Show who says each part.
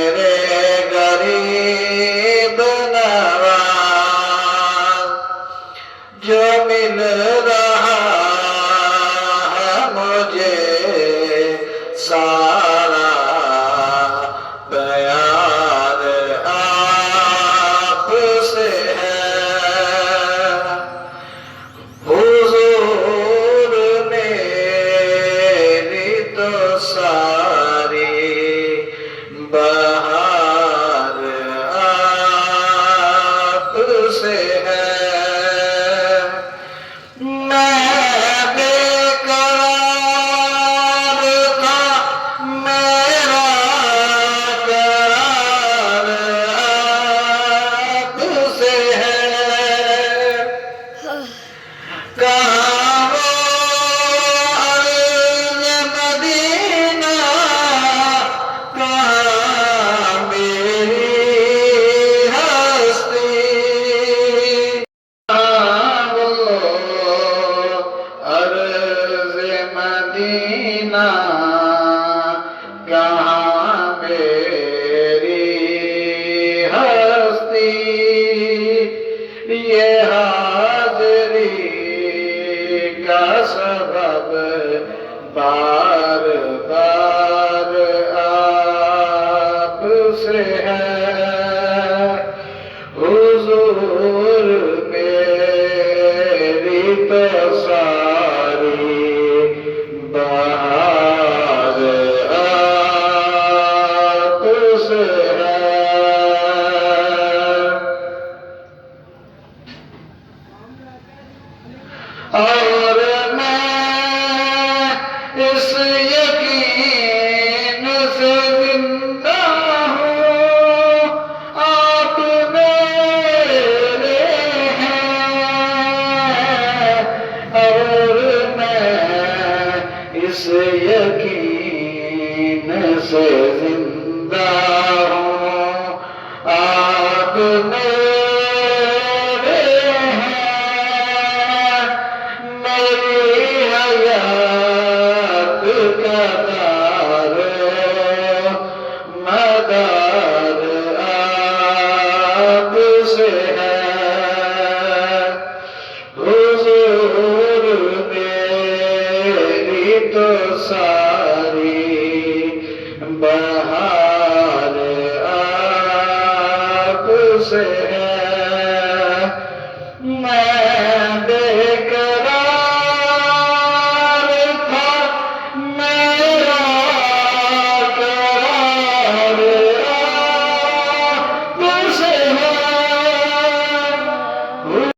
Speaker 1: मेरे गरीब नवाज जो मिल रहा है मुझे सारा प्यार आपसे है। हुजूर मेरी तो सारी बहार आपसे है। मैं बेकरार था, मेरा करार आपसे है। कहाँ वो अर्ज़ मदीना, कहाँ मेरी हस्ती। कहाँ वो अर्ज़ मदीना, कहाँ मेरी हस्ती। ये हाज़री का सबब बार बार आपसे है। हुजूर मेरी तो सारी बहार आपसे है। और मैं इस यकीन से जिंदा हूँ, आप मेरे हैं। और मैं इस यकीन से जिंदा हूँ, आप मेरे हैं। मेरी हयात का दारो मदार आपसे है। हुजूर मेरी तो